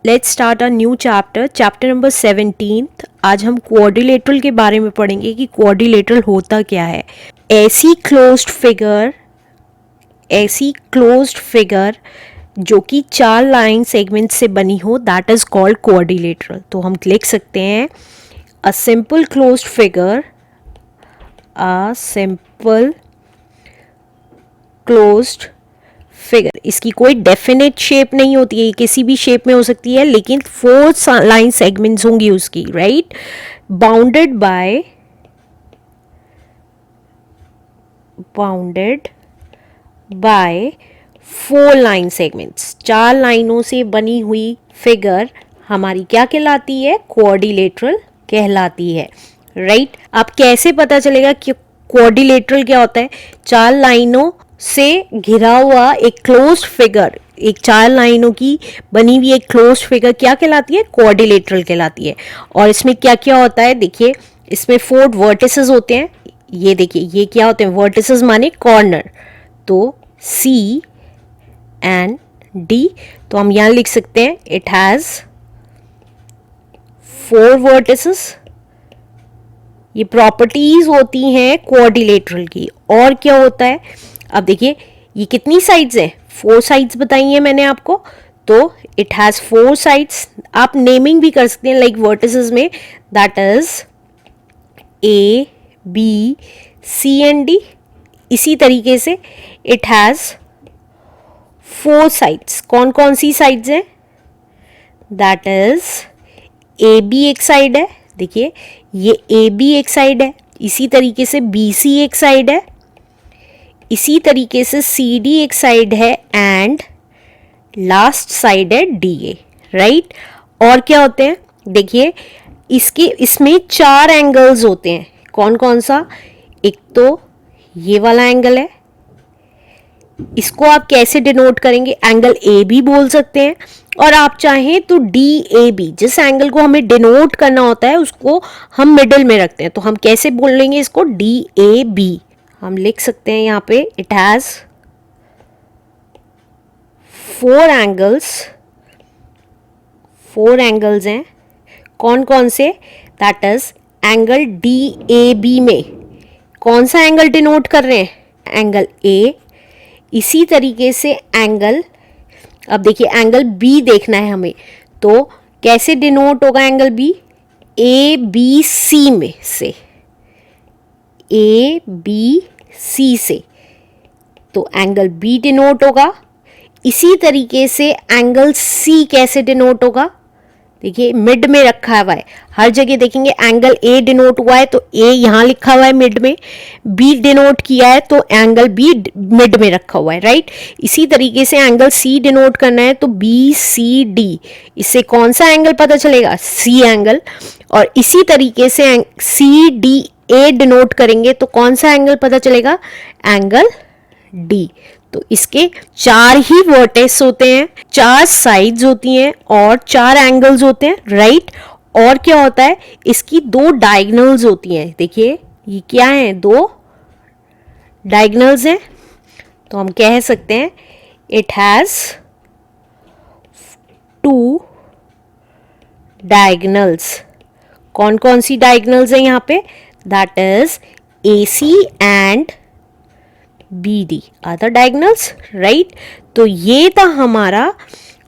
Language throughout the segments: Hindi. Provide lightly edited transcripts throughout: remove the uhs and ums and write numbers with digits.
Let's start a new chapter, chapter number 17। आज हम क्वाड्रिलेटरल के बारे में पढ़ेंगे कि क्वाड्रिलेटरल होता क्या है। ऐसी क्लोज्ड फिगर जो कि 4 लाइन सेगमेंट से बनी हो, दैट इज कॉल्ड क्वाड्रिलेटरल। तो हम लिख सकते हैं a simple closed figure, a simple closed figure. इसकी कोई डेफिनेट शेप नहीं होती है, किसी भी शेप में हो सकती है, लेकिन 4 लाइन सेगमेंट्स होंगी उसकी, right. Bounded by 4 line segments. 4 लाइनों से बनी हुई फिगर हमारी क्या कहलाती है? क्वाड्रिलेटरल कहलाती है, राइट। अब कैसे पता चलेगा कि क्वाड्रिलेटरल क्या होता है? 4 लाइनों से घिरा हुआ एक क्लोज्ड फिगर, एक 4 लाइनों की बनी हुई एक क्लोज्ड फिगर क्या कहलाती है? क्वाड्रिलेटरल कहलाती है। और इसमें क्या क्या होता है देखिए, इसमें 4 वर्टिसेस होते हैं। ये देखिए, ये क्या होते हैं? वर्टिसेस माने कॉर्नर। तो C एंड D, तो हम यहां लिख सकते हैं इट हैज 4 वर्टिसेस। ये प्रॉपर्टीज होती हैं क्वाड्रिलेटरल की। और क्या होता है? अब देखिए, ये कितनी साइड्स हैं? 4 साइड्स बताई हैं मैंने आपको। तो इट हैज 4 साइड्स। आप नेमिंग भी कर सकते हैं लाइक वर्टिसेस में, that is A, B, C and D। इसी तरीके से इट हैज 4 साइड्स। कौन कौन सी साइड्स हैं? दैट इज AB एक साइड है, देखिए ये AB एक साइड है, इसी तरीके से BC एक साइड है, इसी तरीके से CD एक साइड है, एंड लास्ट साइड है DA, राइट। और क्या होते हैं? देखिए, इसमें 4 एंगल्स होते हैं। कौन कौन सा? एक तो ये वाला एंगल है, इसको आप कैसे डिनोट करेंगे? एंगल ए भी बोल सकते हैं, और आप चाहें तो DAB, जिस एंगल को हमें डिनोट करना होता है उसको हम मिडिल में रखते हैं, तो हम कैसे बोलेंगे इसको? DAB। हम लिख सकते हैं यहाँ पे इट हैज 4 एंगल्स हैं। कौन कौन से? दैट इज एंगल DAB में कौन सा एंगल डिनोट कर रहे हैं? Angle A। इसी तरीके से एंगल, अब देखिए एंगल B देखना है हमें, तो कैसे डिनोट होगा एंगल B? ABC में से, ABC से, तो एंगल B डिनोट होगा। इसी तरीके से एंगल C कैसे डिनोट होगा? देखिए मिड में रखा हुआ है, हर जगह देखेंगे एंगल A डिनोट हुआ है तो A यहां लिखा हुआ है मिड में, B डिनोट किया है तो एंगल B मिड में रखा हुआ है, राइट। इसी तरीके से एंगल C डिनोट करना है तो BCD, इससे कौन सा एंगल पता चलेगा? C angle. और इसी तरीके से CDA डिनोट करेंगे तो कौन सा एंगल पता चलेगा? Angle D। तो इसके 4 ही वर्टेक्स होते हैं, 4 साइड्स होती हैं और 4 एंगल्स होते हैं, राइट। और क्या होता है? इसकी 2 डायगोनल्स होती हैं। देखिए ये क्या है? 2 डायगोनल्स हैं, तो हम कह सकते हैं इट हैज 2 डायगोनल्स। कौन कौन सी डायगोनल्स हैं यहाँ पे? That is AC and BD other diagonals, right. तो ये था हमारा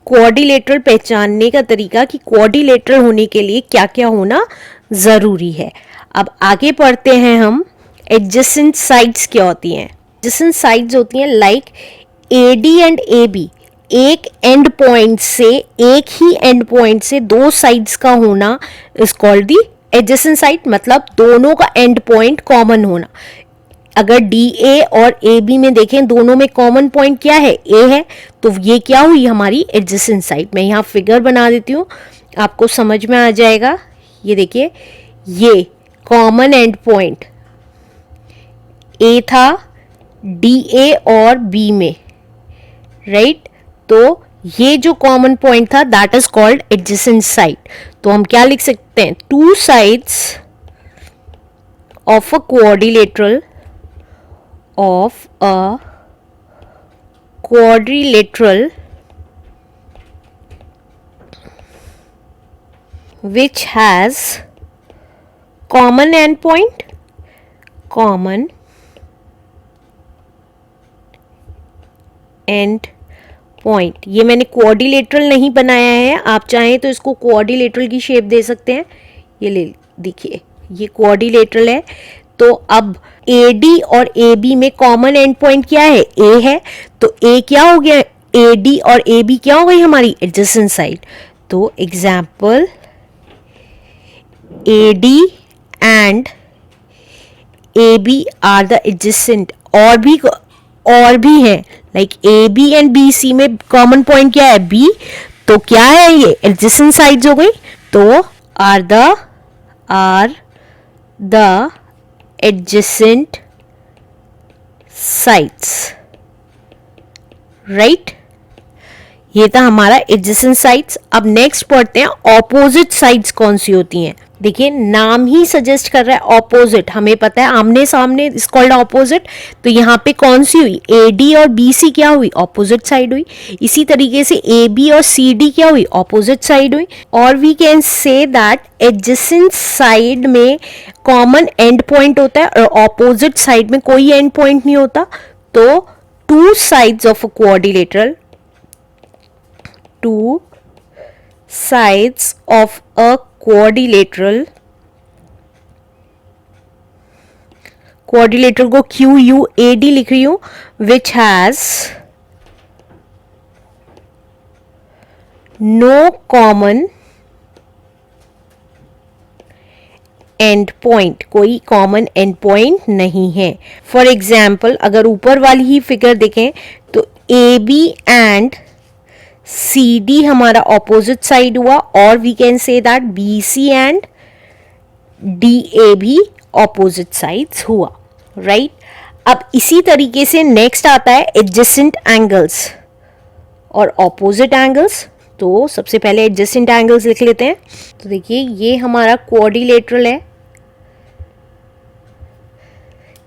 क्वाड्रिलेटरल पहचानने का तरीका कि क्वाड्रिलेटरल होने के लिए क्या क्या होना जरूरी है। अब आगे पढ़ते हैं हम एडजेसेंट साइड्स क्या होती हैं। एडजेसेंट साइड्स होती हैं लाइक AD एंड AB, एक एंड पॉइंट से, एक ही एंड पॉइंट से 2 साइड्स का होना is called the adjacent side, मतलब दोनों का एंड पॉइंट कॉमन होना। अगर DA और AB में देखें, दोनों में कॉमन पॉइंट क्या है? A है, तो ये क्या हुई? हमारी एडजेसेंट साइड। मैं यहाँ फिगर बना देती हूँ, आपको समझ में आ जाएगा। ये देखिए, ये कॉमन एंड पॉइंट A था DA और B में, राइट। तो ये जो कॉमन पॉइंट था that is called adjacent side. तो हम क्या लिख सकते हैं? 2 sides of a quadrilateral which has common endpoint, common and point. ये मैंने क्वाड्रिलेटरल नहीं बनाया है, आप चाहें तो इसको क्वाड्रिलेटरल की शेप दे सकते हैं. ये ले देखिए, ये क्वाड्रिलेटरल है. तो अब AD और AB में कॉमन एंड पॉइंट क्या है? A है. तो A क्या हो गया? AD और AB क्या हो गई हमारी? Adjacent side. तो example AD and AB are the adjacent. और भी है, लाइक AB एंड BC में कॉमन पॉइंट क्या है? B. तो क्या है ये? एडजेसेंट साइड्स हो गई. तो are the adjacent sides, right. ये था हमारा एडजेसेंट साइड्स. अब नेक्स्ट पढ़ते हैं ऑपोजिट साइड्स कौन सी होती हैं. देखिए, नाम ही सजेस्ट कर रहा है ऑपोजिट. हमें पता है आमने सामने इज कॉल्ड ऑपोजिट. तो यहाँ पे कौन सी हुई? AD और BC क्या हुई? ऑपोजिट साइड हुई. इसी तरीके से AB और CD क्या हुई? ऑपोजिट साइड हुई. और we can say that adjacent side में कॉमन एंड पॉइंट होता है और ऑपोजिट साइड में कोई एंड पॉइंट नहीं होता. तो two sides of a quadrilateral, two sides of a quadrilateral को QUAD लिख रही हूं, which has no common and point. कोई कॉमन एंड पॉइंट नहीं है. फॉर एग्जाम्पल अगर ऊपर वाली ही फिगर देखें तो AB एंड CD हमारा ऑपोजिट साइड हुआ. और we can say that BC and DA भी ऑपोजिट साइड्स हुआ, राइट. अब इसी तरीके से नेक्स्ट आता है एडजेसेंट एंगल्स और ऑपोजिट एंगल्स. तो सबसे पहले एडजेसेंट एंगल्स लिख लेते हैं. तो देखिए, ये हमारा क्वाड्रिलेटरल है.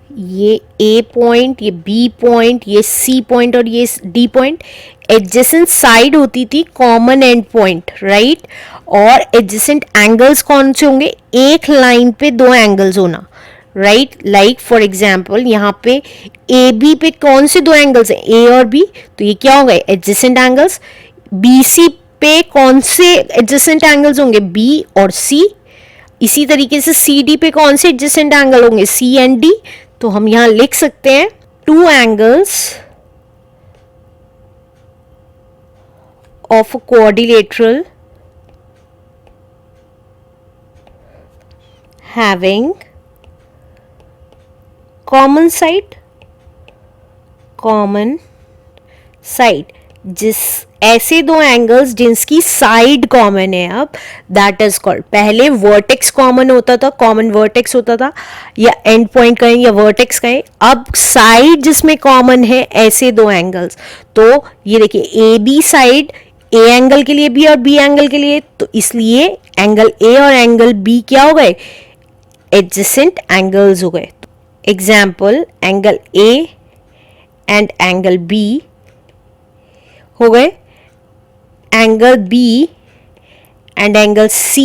ये A पॉइंट, ये B पॉइंट, ये C पॉइंट और ये D पॉइंट. एडजेसेंट साइड होती थी कॉमन एंड पॉइंट, राइट. और एडजेसेंट एंगल्स कौन से होंगे? एक लाइन पे दो एंगल्स होना, राइट. लाइक फॉर एग्जाम्पल यहाँ पे AB पे कौन से दो एंगल्स हैं? A और B. तो ये क्या हो गए? Adjacent angles. BC पे कौन से एडजेसेंट एंगल्स होंगे? B और C. इसी तरीके से CD पे कौन से एडजेसेंट एंगल होंगे? C and D. तो हम यहां लिख सकते हैं two angles of quadrilateral having common side, जिस ऐसे दो एंगल्स जिनकी साइड कॉमन है. अब दैट इज कॉल्ड, पहले वर्टेक्स कॉमन होता था, कॉमन वर्टेक्स होता था, या एंड पॉइंट कहें या वर्टेक्स कहें. अब साइड जिसमें कॉमन है ऐसे दो एंगल्स. तो ये देखिए, AB साइड A एंगल के लिए भी और B एंगल के लिए. तो इसलिए एंगल A और एंगल B क्या हो गए? एडजेसेंट एंगल्स हो गए. Example angle A and angle B हो गए. Angle B and angle C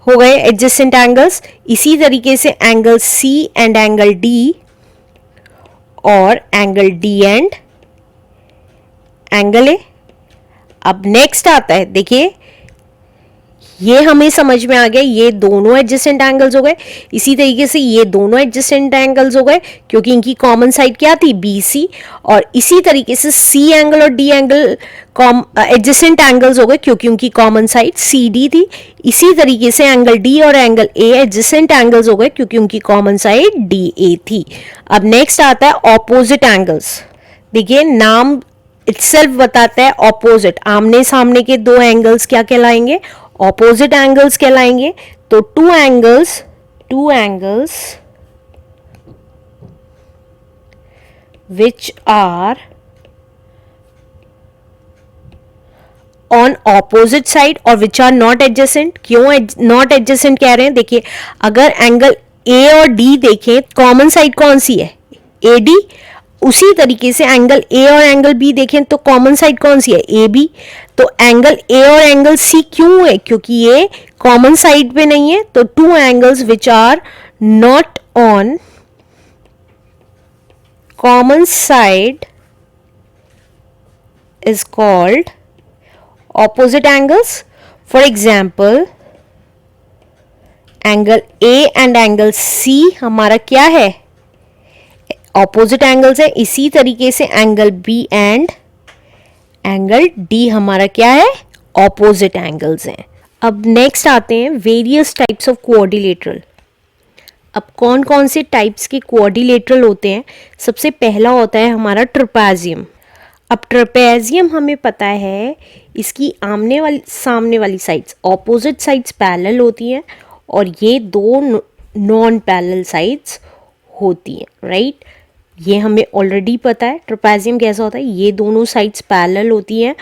हो गए एडजेसेंट एंगल्स. इसी तरीके से angle C and angle D और angle D and angle A. अब नेक्स्ट आता है, देखिए ये हमें समझ में आ गया, ये दोनों एडजेसेंट एंगल्स हो गए. इसी तरीके से ये दोनों एडजेसेंट एंगल्स हो गए क्योंकि इनकी कॉमन साइड क्या थी? BC. और इसी तरीके से C एंगल और D एंगल एडजेसेंट एंगल्स हो गए क्योंकि उनकी कॉमन साइड CD थी. इसी तरीके से एंगल D और एंगल A एडजेसेंट एंगल्स हो गए क्योंकि उनकी कॉमन साइड DA थी. अब नेक्स्ट आता है ऑपोजिट एंगल्स. देखिए, नाम इटसेल्फ बताता है ऑपोजिट. आमने सामने के दो एंगल्स क्या कहलाएंगे? ऑपोजिट एंगल्स कहलाएंगे. तो two angles which are on opposite side और विच आर नॉट एडजेसेंट. क्यों नॉट एडजेसेंट कह रहे हैं? देखिए, अगर एंगल A और D देखें, कॉमन साइड कौन सी है? AD. उसी तरीके से एंगल ए और एंगल बी देखें तो कॉमन साइड कौन सी है, ए बी। तो एंगल ए और एंगल सी क्यों है, क्योंकि ये कॉमन साइड पे नहीं है। तो two angles which are not on common side is called opposite angles. For example, angle A and angle C हमारा क्या है, opposite angles है। इसी तरीके से angle B and angle D हमारा क्या है, opposite angles हैं। अब next आते हैं various types of quadrilateral। अब कौन कौन से टाइप्स के क्वाड्रिलेटरल होते हैं, सबसे पहला होता है हमारा ट्रपेजियम। अब ट्रपेजियम हमें पता है इसकी सामने वाली साइड्स, ऑपोजिट साइड्स पैरेलल होती हैं और ये दो नॉन पैरेलल साइड्स होती हैं, राइट। ये हमें ऑलरेडी पता है ट्रपेजियम कैसा होता है, ये दोनों साइड्स पैरेलल होती हैं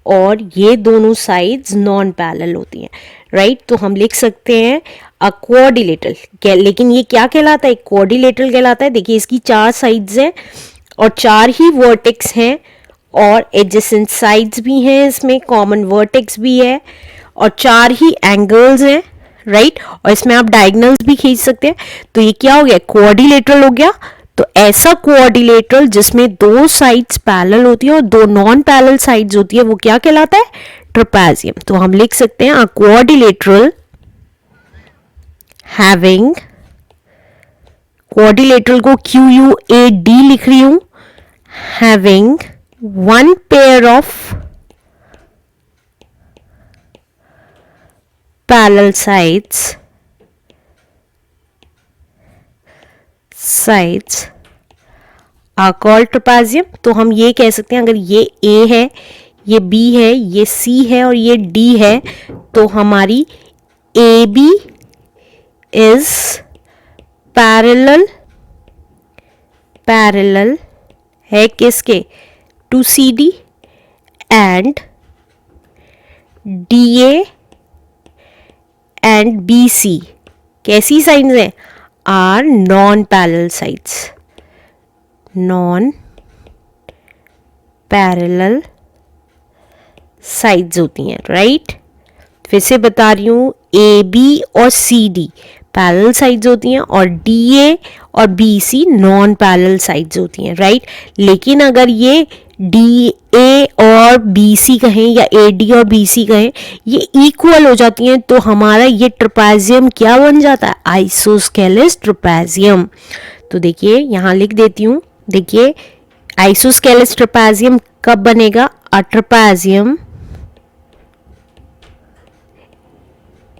और ये दोनों साइड्स नॉन पैरेलल होती हैं, राइट। तो हम लिख सकते हैं अ क्वाड्रिलेटरल, लेकिन ये क्या कहलाता है, क्वाड्रिलेटरल कहलाता है। देखिए इसकी 4 साइड्स हैं और 4 ही वर्टेक्स हैं और एडजेसेंट साइड्स भी हैं, इसमें कॉमन वर्टेक्स भी है और 4 ही एंगल्स हैं, राइट। और इसमें आप डायगोनल्स भी खींच सकते हैं। तो ये क्या हो गया, क्वाड्रिलेटरल हो गया। तो ऐसा क्वाड्रिलेटरल जिसमें 2 साइड्स पैरेलल होती है और 2 नॉन पैरेलल साइड्स होती है, वो क्या कहलाता है, ट्रपेजियम। तो हम लिख सकते हैं अ क्वाड्रिलेटरल हैविंग, क्वाड्रिलेटरल को QUAD लिख रही हूं, having one pair of parallel sides are called trapezium। तो हम ये कह सकते हैं अगर ये A है, ये B है, ये C है और ये D है, तो हमारी AB is parallel है किसके, to CD and DA and BC कैसी साइड्स हैं, are non parallel sides, non parallel sides होती हैं, राइट। फिर से बता रही हूँ, AB और CD पैरेलल साइड्स होती हैं और DA और BC नॉन पैरेलल साइड्स होती हैं, राइट। लेकिन अगर ये DA और BC कहें या AD और BC कहें, ये इक्वल हो जाती हैं, तो हमारा ये ट्रपेजियम क्या बन जाता है, आइसोस्केलेस ट्रपेजियम। तो देखिए यहाँ लिख देती हूँ, देखिए आइसोस्केलेस ट्रपेजियम कब बनेगा, अ trapezium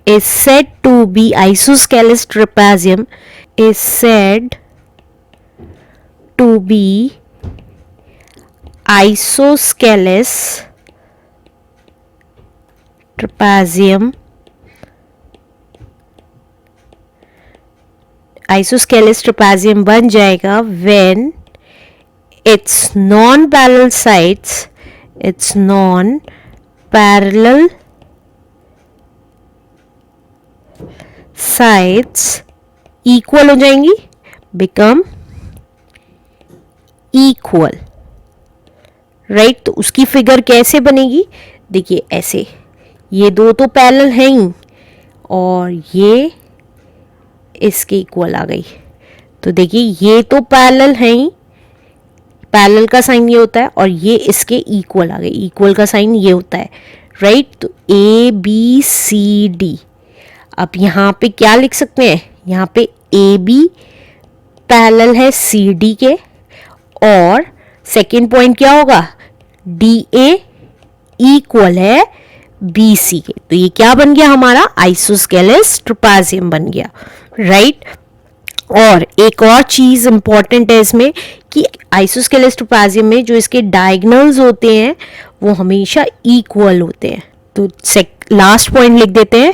is said to be, isosceles trapezium is said to be isosceles trapezium, isosceles trapezium बन जाएगा when its non-parallel sides, its non-parallel sides equal हो जाएंगी, बिकम इक्वल, राइट। तो उसकी फिगर कैसे बनेगी, देखिए ऐसे, ये दो तो पैरेलल हैं ही और ये इसके इक्वल आ गई। तो देखिए ये तो पैरेलल हैं ही, पैरेलल का साइन ये होता है और ये इसके इक्वल आ गई, इक्वल का साइन ये होता है, राइट। तो ABCD, अब यहाँ पे क्या लिख सकते हैं, यहाँ पे AB पैरेलल है CD के और सेकेंड पॉइंट क्या होगा, DA इक्वल है BC के। तो ये क्या बन गया हमारा, आइसोस्केलेस ट्रपेजियम बन गया, राइट। और एक और चीज इंपॉर्टेंट है इसमें कि आइसोस्केलेस ट्रपेजियम में जो इसके डायगोनल्स होते हैं वो हमेशा इक्वल होते हैं। तो लास्ट पॉइंट लिख देते हैं,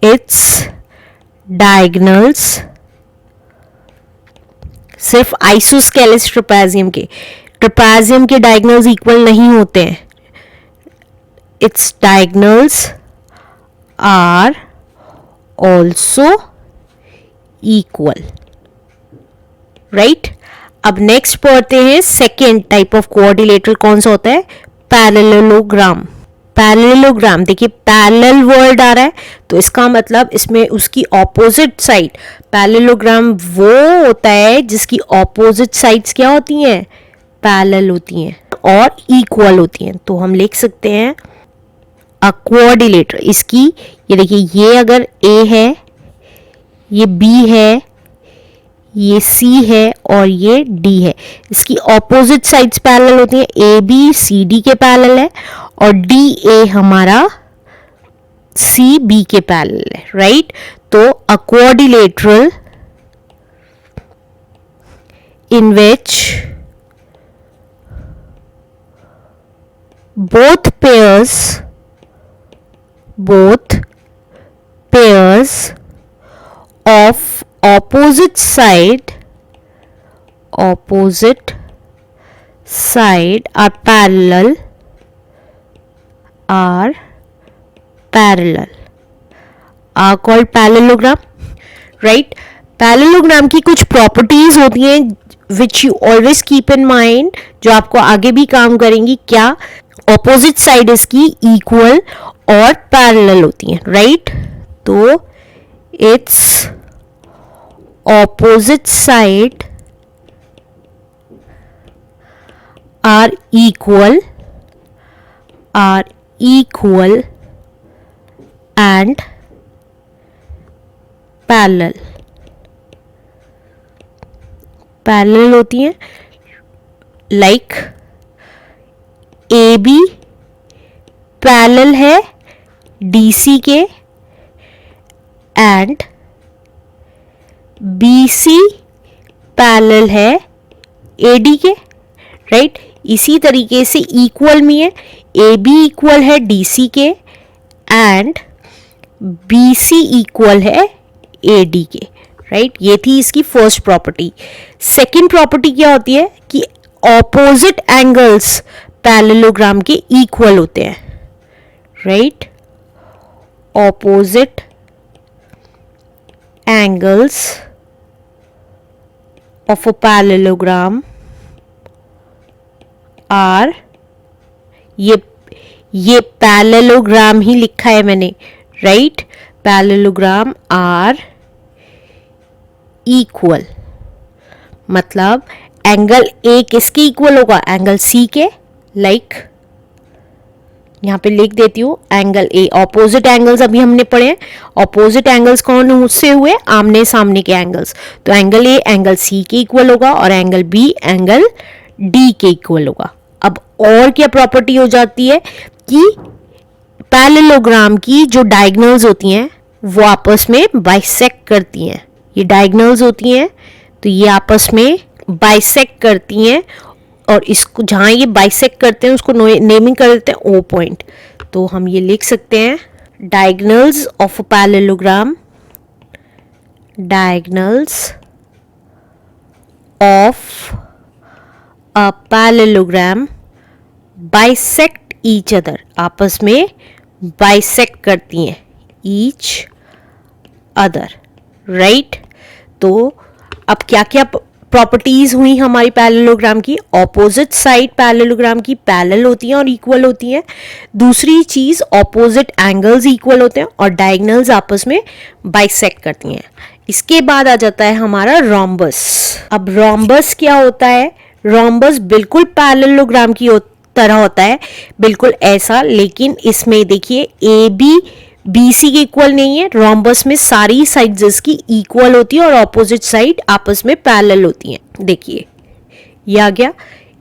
इट्स डायगोनल्स, सिर्फ आइसोस्केलेस ट्रपेजियम के डायगोनल्स इक्वल नहीं होते हैं, its diagonals are also equal, right. अब नेक्स्ट पढ़ते हैं सेकेंड टाइप ऑफ कोऑर्डिनेटर कौन सा होता है, पैरेललोग्राम। पैरेललोग्राम देखिए पैरेलल वर्ड आ रहा है तो इसका मतलब इसमें उसकी ऑपोजिट साइड, पैरेललोग्राम वो होता है जिसकी ऑपोजिट साइड्स क्या होती हैं, पैरेलल होती हैं और इक्वल होती हैं। तो हम लिख सकते हैं अ कोऑर्डिनेटर, इसकी ये देखिए ये अगर ए है, ये बी है, ये सी है और ये डी है, इसकी ऑपोजिट साइड्स पैरेलल होती हैं, ए बी सी डी के पैरेलल है और डी ए हमारा सी बी के पैरेलल है, राइट। तो a coordinator in which both pairs of opposite side are parallel are called parallelogram, right। Parallelogram की कुछ प्रॉपर्टीज होती हैं which you always keep in mind, जो आपको आगे भी काम करेंगी। क्या, ऑपोजिट साइड इसकी इक्वल और पैरेलल होती हैं, राइट। तो its opposite side are equal and parallel होती हैं। लाइक ए बी पैरेलल है डी सी के एंड बी सी पैरेलल है ए डी के, राइट। इसी तरीके से इक्वल में है, ए बी इक्वल है डी सी के एंड बी सी इक्वल है ए डी के, राइट। ये थी इसकी फर्स्ट प्रॉपर्टी। सेकंड प्रॉपर्टी क्या होती है कि ऑपोजिट एंगल्स पैरेललोग्राम के इक्वल होते हैं, right. Opposite angles of a parallelogram are, ये पैरेललोग्राम ही लिखा है मैंने, राइट। पैरेललोग्राम आर इक्वल, मतलब एंगल ए किसके इक्वल होगा, एंगल सी के। लाइक यहां पे लिख देती हूं एंगल ए, ऑपोजिट एंगल्स अभी हमने पढ़े हैं। ऑपोजिट एंगल्स कौन से हुए, आमने सामने के एंगल्स। तो एंगल ए एंगल सी के इक्वल होगा और एंगल बी एंगल डी के इक्वल होगा। अब और क्या प्रॉपर्टी हो जाती है कि पैरेललोग्राम की जो डायगोनल्स होती हैं वो आपस में बाइसेक्ट करती हैं। ये डायगोनल्स होती हैं तो ये आपस में बाइसेक्ट करती हैं और इसको जहां ये बाइसेक्ट करते हैं उसको नेमिंग कर देते हैं ओ पॉइंट। तो हम ये लिख सकते हैं diagonals of a parallelogram, diagonals of a parallelogram bisect each other, आपस में बाइसेक्ट करती हैं ईच अदर, राइट। तो अब क्या क्या प्रॉपर्टीज हुई हमारी पैरेललोग्राम की, ऑपोजिट साइड पैरेललोग्राम की पैरेलल होती हैं और इक्वल होती हैं। दूसरी चीज ऑपोजिट एंगल्स इक्वल होते हैं और डायगोनल्स आपस में बाइसेक्ट करती हैं। इसके बाद आ जाता है हमारा रोम्बस। अब रोम्बस क्या होता है, रोम्बस बिल्कुल पैरेललोग्राम की तरह होता है, बिल्कुल ऐसा, लेकिन इसमें देखिए ए बी बी सी के इक्वल नहीं है। रोम्बस में सारी साइड्स इसकी इक्वल होती है और ऑपोजिट साइड आपस में पैरेलल होती हैं। देखिए ये आ गया,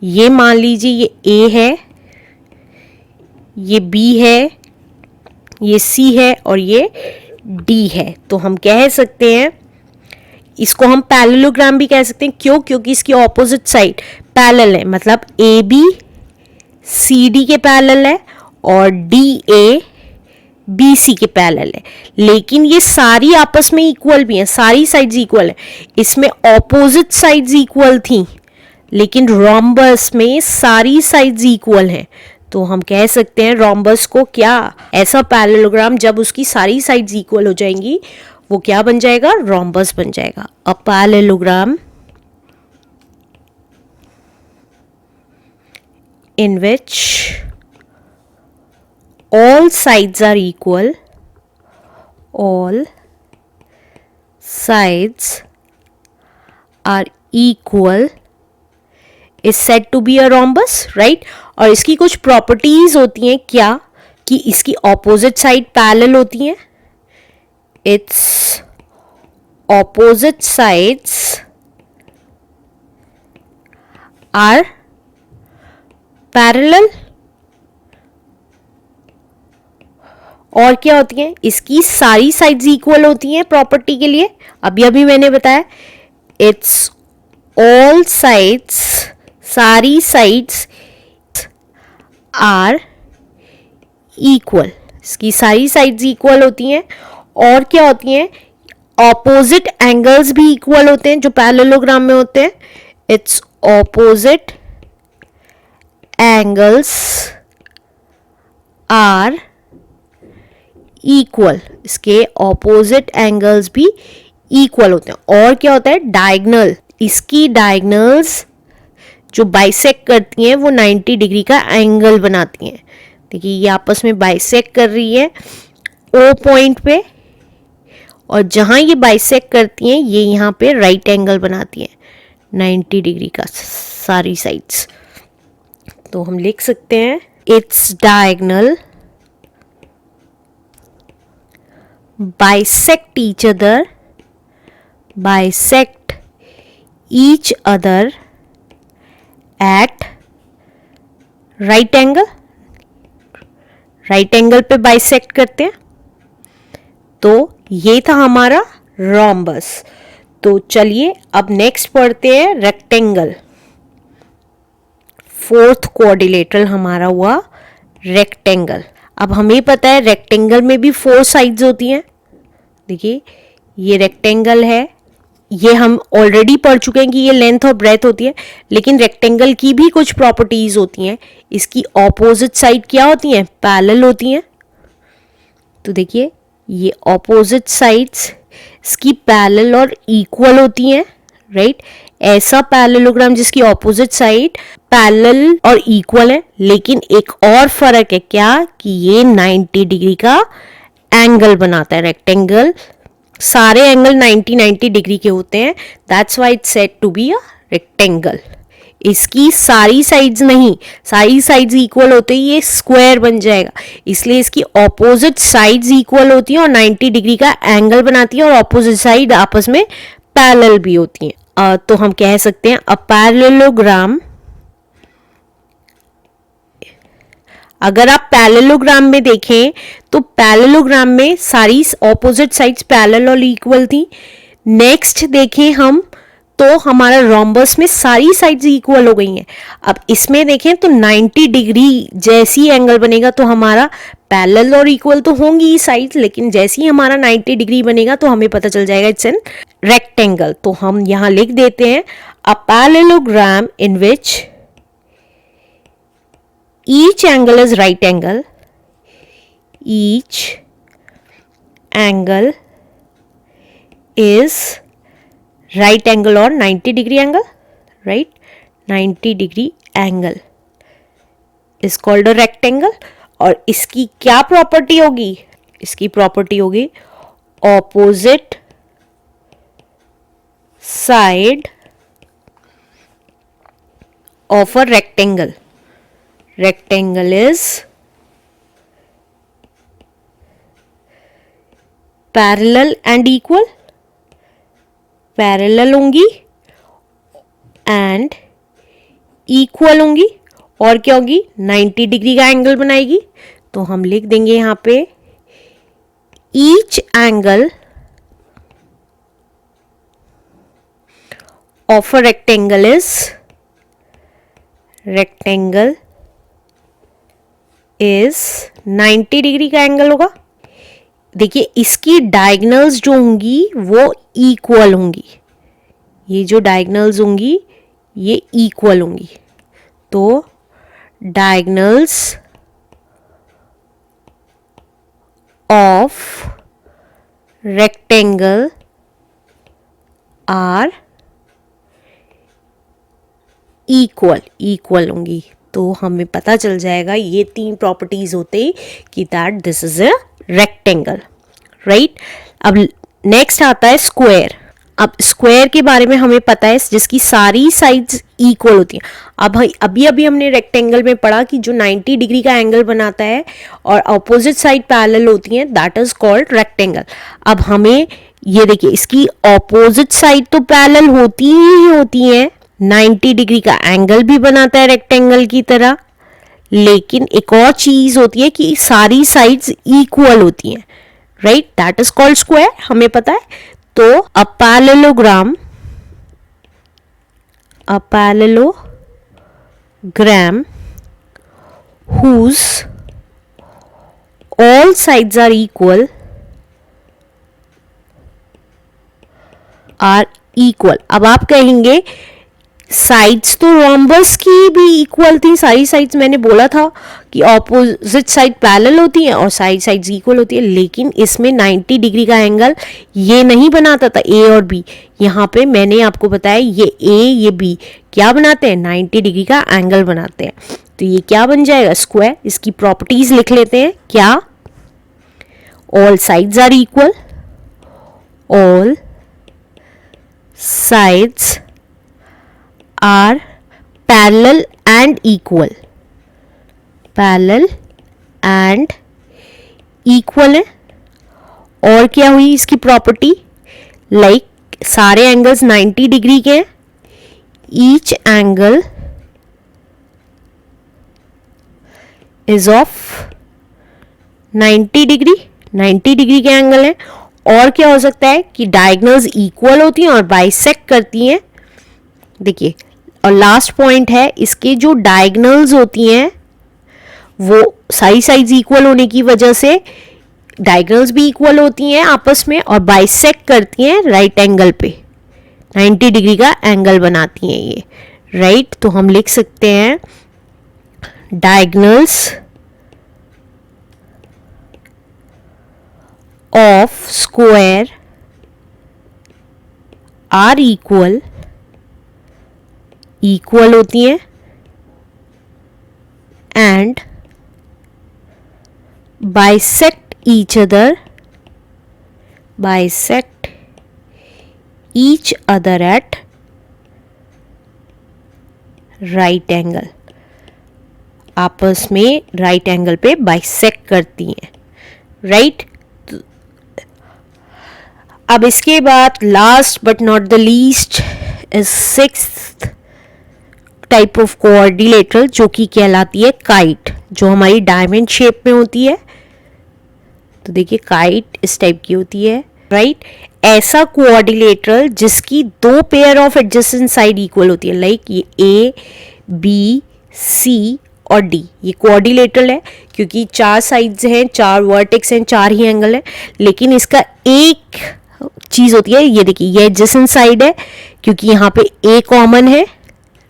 ये मान लीजिए ये ए है, ये बी है, ये सी है और ये डी है। तो हम कह सकते हैं इसको हम पैरेललोग्राम भी कह सकते हैं। क्यों, क्योंकि इसकी ऑपोजिट साइड पैरेलल है, मतलब ए बी सी डी के पैरेलल है और डी ए बी सी के पैरेलल है, लेकिन ये सारी आपस में इक्वल भी हैं, सारी साइड्स इक्वल है। इसमें ऑपोजिट साइड्स इक्वल थी लेकिन रोम्बस में सारी साइड्स इक्वल हैं। तो हम कह सकते हैं रोम्बस को क्या, ऐसा पैरेललोग्राम जब उसकी सारी साइड्स इक्वल हो जाएंगी वो क्या बन जाएगा, रोम्बस बन जाएगा। A parallelogram in which all sides are equal, all sides are equal is said to be a rhombus, right? और इसकी कुछ प्रॉपर्टीज होती हैं क्या, कि इसकी ऑपोजिट साइड पैरेलल होती हैं, its opposite sides are parallel, और क्या होती हैं, इसकी सारी साइड्स इक्वल होती हैं प्रॉपर्टी के लिए, अभी अभी मैंने बताया, इट्स ऑल साइड्स, सारी साइड्स आर इक्वल, इसकी सारी साइड्स इक्वल होती हैं, और क्या होती हैं, ऑपोजिट एंगल्स भी इक्वल होते हैं जो पैरेललोग्राम में होते हैं, its opposite angles are equal, इसके ऑपोजिट एंगल्स भी इक्वल होते हैं, और क्या होता है, डायगनल, इसकी डायगनल्स जो बाइसेक्ट करती हैं वो 90 डिग्री का एंगल बनाती हैं। देखिए ये आपस में बाइसेक्ट कर रही है ओ पॉइंट पे, और जहां ये बाइसेक्ट करती हैं ये यहाँ पे राइट एंगल बनाती हैं 90 डिग्री का सारी साइड्स। तो हम लिख सकते हैं it's diagonal bisect each other at right angle, right angle पे बाइसेक्ट करते हैं। तो ये था हमारा रोम्बस। तो चलिए अब नेक्स्ट पढ़ते हैं रेक्टेंगल। फोर्थ क्वाड्रिलेटरल हमारा हुआ रेक्टेंगल। अब हमें पता है रेक्टेंगल में भी 4 साइड्स होती हैं। देखिए ये रेक्टेंगल है, ये हम ऑलरेडी पढ़ चुके हैं कि ये लेंथ और ब्रेथ होती है, लेकिन रेक्टेंगल की भी कुछ प्रॉपर्टीज होती हैं। इसकी ऑपोजिट साइड क्या होती हैं, पैरेलल होती हैं। तो देखिए ये ऑपोजिट साइड्स इसकी पैरेलल और इक्वल होती हैं, राइट। ऐसा पैरेललोग्राम जिसकी ऑपोजिट साइड पैरेलल और इक्वल है, लेकिन एक और फर्क है क्या, कि ये 90 डिग्री का एंगल बनाता है। रेक्टेंगल सारे एंगल 90 डिग्री के होते हैं, that's why it's said to be a rectangle. इसकी सारी साइड्स नहीं, सारी साइड्स इक्वल होते ही ये स्क्वायर बन जाएगा, इसलिए इसकी ऑपोजिट साइड्स इक्वल होती हैं और 90 डिग्री का एंगल बनाती है, और ऑपोजिट साइड आपस में पैरेलल भी होती हैं। तो हम कह सकते हैं अ पैरेललोग्राम, अगर आप पैरेललोग्राम में देखें तो पैरेललोग्राम में सारी ऑपोजिट साइड्स पैरेलल और इक्वल थी। नेक्स्ट देखें हम तो हमारा रोम्बस में सारी साइड्स इक्वल हो गई हैं। अब इसमें देखें तो 90 डिग्री जैसी एंगल बनेगा तो हमारा पैरेलल और इक्वल तो होंगी ही साइड्स, लेकिन जैसे ही हमारा 90 डिग्री बनेगा तो हमें पता चल जाएगा इट्स एन रेक्टेंगल। तो हम यहाँ लिख देते हैं a parallelogram in which each angle is right angle, each angle is right angle or 90 degree angle, right, 90 degree angle is called a rectangle। और इसकी क्या प्रॉपर्टी होगी, इसकी प्रॉपर्टी होगी opposite side of a rectangle, rectangle is parallel and equal, parallel होंगी एंड इक्वल होंगी, और क्या होगी 90 डिग्री का एंगल बनाएगी। तो हम लिख देंगे यहाँ पे each angle of a rectangle is, rectangle is 90 degree का एंगल होगा। देखिए इसकी डायगोनल्स जो होंगी वो इक्वल होंगी, ये जो डायगोनल्स होंगी ये इक्वल होंगी। तो diagonals of rectangle are equal, equal होंगी। तो हमें पता चल जाएगा ये 3 प्रॉपर्टीज होते ही कि that this is a rectangle, right. अब नेक्स्ट आता है स्क्वायर। अब स्क्वायर के बारे में हमें पता है जिसकी सारी साइड्स इक्वल होती हैं। अब अभी अभी हमने रेक्टेंगल में पढ़ा कि जो 90 डिग्री का एंगल बनाता है और अपोजिट साइड पैरेलल होती हैं, दैट इज कॉल्ड रेक्टेंगल। अब हमें ये देखिए, इसकी अपोजिट साइड तो पैरेलल होती ही होती हैं, 90 डिग्री का एंगल भी बनाता है रेक्टेंगल की तरह, लेकिन एक और चीज होती है कि सारी साइड्स इक्वल होती हैं, right, that is called square, हमें पता है। तो a parallelogram whose all sides are equal अब आप कहेंगे साइड्स तो रोम्बस की भी इक्वल थी, सारी साइड्स मैंने बोला था कि ऑपोजिट साइड पैरेलल होती है और सारी साइड्स इक्वल होती है, लेकिन इसमें 90 डिग्री का एंगल ये नहीं बनाता था ए और बी। यहाँ पे मैंने आपको बताया ये ए ये बी क्या बनाते हैं, 90 डिग्री का एंगल बनाते हैं। तो ये क्या बन जाएगा, स्क्वायर। इसकी प्रॉपर्टीज लिख लेते हैं, क्या, all sides are equal, all sides are parallel and equal, parallel and equal है। और क्या हुई इसकी प्रॉपर्टी, लाइक सारे एंगल्स 90 डिग्री के हैं, each angle is of 90 degree, 90 degree के एंगल है। और क्या हो सकता है कि डायगोनल्स इक्वल होती हैं और बाइसेक्ट करती हैं, देखिए। और लास्ट पॉइंट है, इसके जो डायगोनल्स होती हैं वो सारी साइड्स इक्वल होने की वजह से डायगोनल्स भी इक्वल होती हैं आपस में और बाइसेक्ट करती हैं राइट एंगल पे, 90 डिग्री का एंगल बनाती हैं ये, राइट। तो हम लिख सकते हैं diagonals of square are equal होती हैं and bisect each other at right angle, आपस में राइट एंगल पे बाइसेक्ट करती हैं, राइट। अब इसके बाद last but not the least is sixth type of coordinator, जो कि कहलाती है काइट, जो हमारी डायमंड शेप में होती है। तो देखिए काइट इस टाइप की होती है, राइट। ऐसा कोऑर्डिनेटर जिसकी 2 pair of adjacent side equal होती है, लाइक ये ए बी सी और डी, ये कोऑर्डिनेटर है क्योंकि 4 साइड्स हैं, 4 वर्टेक्स हैं, 4 ही एंगल है, लेकिन इसका एक चीज होती है, ये देखिए ये एडजेसेंट साइड है क्योंकि यहाँ पे ए कॉमन है,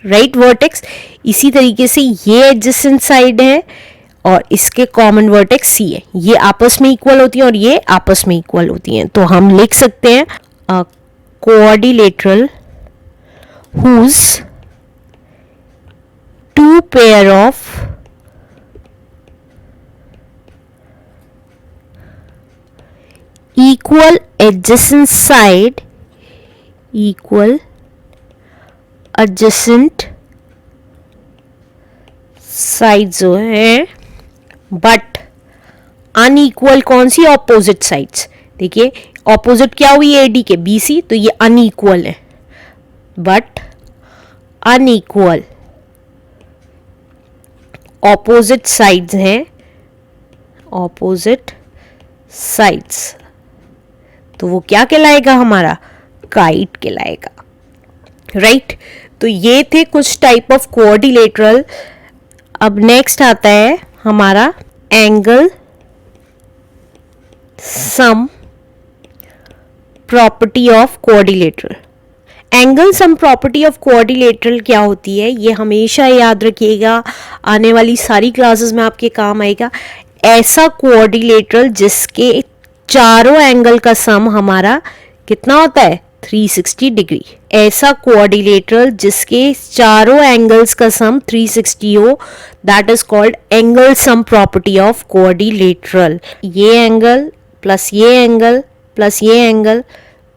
राइट, वर्टेक्स। इसी तरीके से ये एडजेसेंट साइड है और इसके कॉमन वर्टेक्स सी है, ये आपस में इक्वल होती है और ये आपस में इक्वल होती हैं। तो हम लिख सकते हैं coordinator whose 2 pair of equal adjacent sides जो है, बट अनइक्वल कौन सी, ऑपोजिट साइड्स। देखिए ऑपोजिट क्या हुई एडी के, बीसी, तो ये अनइक्वल है, बट अनइक्वल ऑपोजिट साइड्स हैं, ऑपोजिट साइड्स, तो वो क्या कहलाएगा, हमारा काइट कहलाएगा, राइट। तो ये थे कुछ टाइप ऑफ कोऑर्डिनेटर। अब नेक्स्ट आता है हमारा angle sum property of coordinator. Angle sum property of coordinator क्या होती है, ये हमेशा याद रखिएगा, आने वाली सारी क्लासेस में आपके काम आएगा। ऐसा कोऑर्डिनेटर जिसके चारों एंगल का सम हमारा कितना होता है, 360 डिग्री। ऐसा क्वाड्रिलेटरल जिसके चारों एंगल्स का सम 360 हो, that is called angle sum property of quadrilateral. ये एंगल प्लस ये एंगल प्लस ये एंगल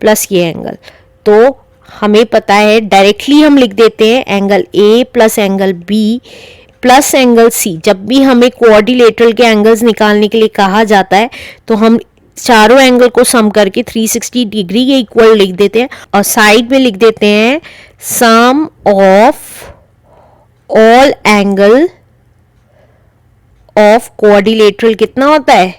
प्लस ये एंगल, तो हमें पता है डायरेक्टली हम लिख देते हैं angle A plus angle B plus angle C. जब भी हमें क्वाड्रिलेटरल के एंगल्स निकालने के लिए कहा जाता है तो हम चारों एंगल को सम करके 360 डिग्री के इक्वल लिख देते हैं और साइड में लिख देते हैं sum of all angle of quadrilateral कितना होता है,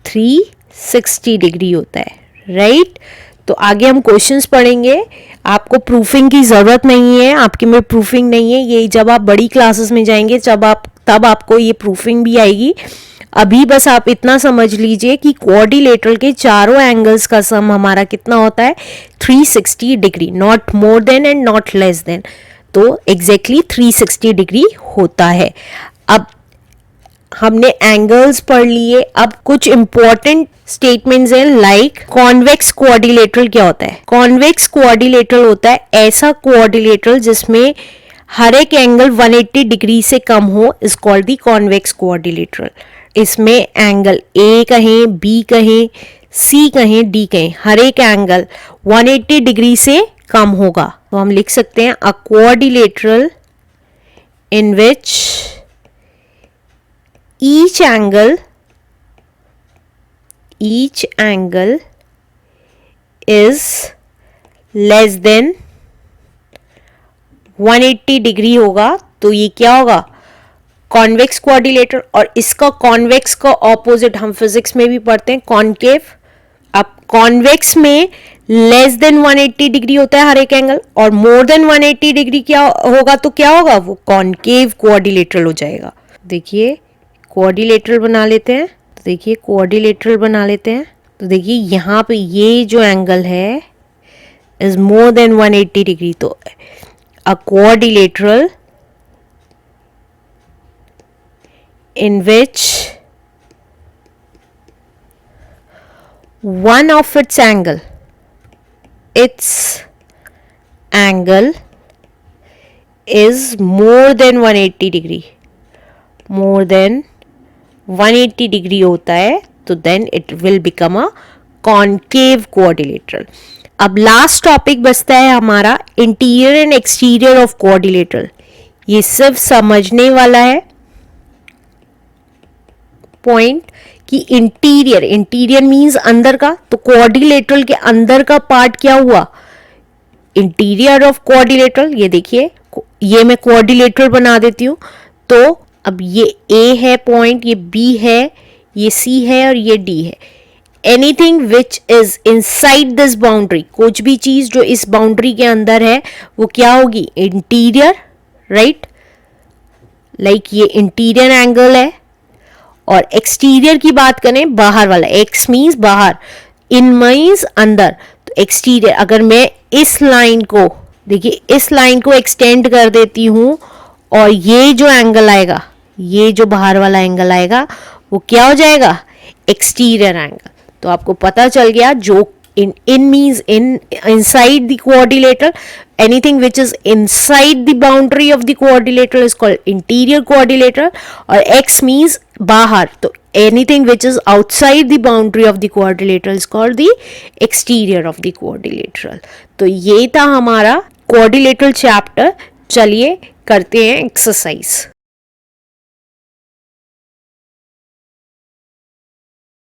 360 डिग्री होता है, राइट। तो आगे हम क्वेश्चंस पढ़ेंगे। आपको प्रूफिंग की ज़रूरत नहीं है, आपके में प्रूफिंग नहीं है, ये जब आप बड़ी क्लासेस में जाएंगे तब आपको ये प्रूफिंग भी आएगी। अभी बस आप इतना समझ लीजिए कि क्वाड्रिलेटरल के चारों एंगल्स का सम हमारा कितना होता है, 360 degree, not more than and not less than. तो एग्जैक्टली 360 डिग्री होता है। अब हमने एंगल्स पढ़ लिए, अब कुछ इंपॉर्टेंट स्टेटमेंट्स हैं लाइक कॉन्वेक्स क्वाड्रिलेटरल क्या होता है। कॉन्वेक्स क्वाड्रिलेटरल होता है ऐसा क्वाड्रिलेटरल जिसमें हर एक एंगल 180 डिग्री से कम हो, is called the convex quadrilateral. इसमें एंगल ए कहें, बी कहें, सी कहें, डी कहें, हर एक एंगल 180 डिग्री से कम होगा। तो हम लिख सकते हैं अ quadrilateral in which each angle is less than 180 degree होगा। तो ये क्या होगा, कॉन्वेक्स क्वाड्रिलेटरल। और इसका कॉन्वेक्स का ऑपोजिट हम फिजिक्स में भी पढ़ते हैं, कॉनकेव। अब कॉन्वेक्स में लेस देन 180 डिग्री होता है हर एक एंगल, और मोर देन 180 डिग्री क्या होगा, तो क्या होगा, वो कॉनकेव क्वाड्रिलेटरल हो जाएगा। देखिए क्वाड्रिलेटरल बना लेते हैं, तो देखिए क्वाड्रिलेटरल बना लेते हैं, तो देखिए यहाँ पे ये जो एंगल है इज मोर देन 180 डिग्री। तो a quadrilateral in which one of its angle is more than 180 degree, more than 180 degree होता है, तो then it will become a concave quadrilateral. अब लास्ट टॉपिक बचता है हमारा interior and exterior of quadrilateral. ये सिर्फ समझने वाला है पॉइंट कि इंटीरियर मींस अंदर का, तो क्वाड्रिलेटरल के अंदर का पार्ट क्या हुआ, इंटीरियर ऑफ क्वाड्रिलेटरल। ये देखिए, ये मैं क्वाड्रिलेटरल बना देती हूं। तो अब ये ए है पॉइंट, ये बी है, ये सी है और ये डी है। Anything which is inside this boundary, कुछ भी चीज जो इस बाउंड्री के अंदर है वो क्या होगी, इंटीरियर, राइट। लाइक ये इंटीरियर एंगल है। और एक्सटीरियर की बात करें, बाहर वाला, एक्स मीन्स बाहर, इन मीन्स अंदर। तो एक्सटीरियर, अगर मैं इस लाइन को, देखिए इस लाइन को एक्सटेंड कर देती हूं और ये जो एंगल आएगा, ये जो बाहर वाला एंगल आएगा वो क्या हो जाएगा, एक्सटीरियर एंगल। तो आपको पता चल गया, जो in means inside the quadrilateral, anything which is inside the boundary of the quadrilateral is called interior quadrilateral, और x means बाहर, तो anything which is outside the boundary of the quadrilateral is called the exterior of the quadrilateral। तो ये था हमारा quadrilateral chapter। चलिए करते हैं एक्सरसाइज।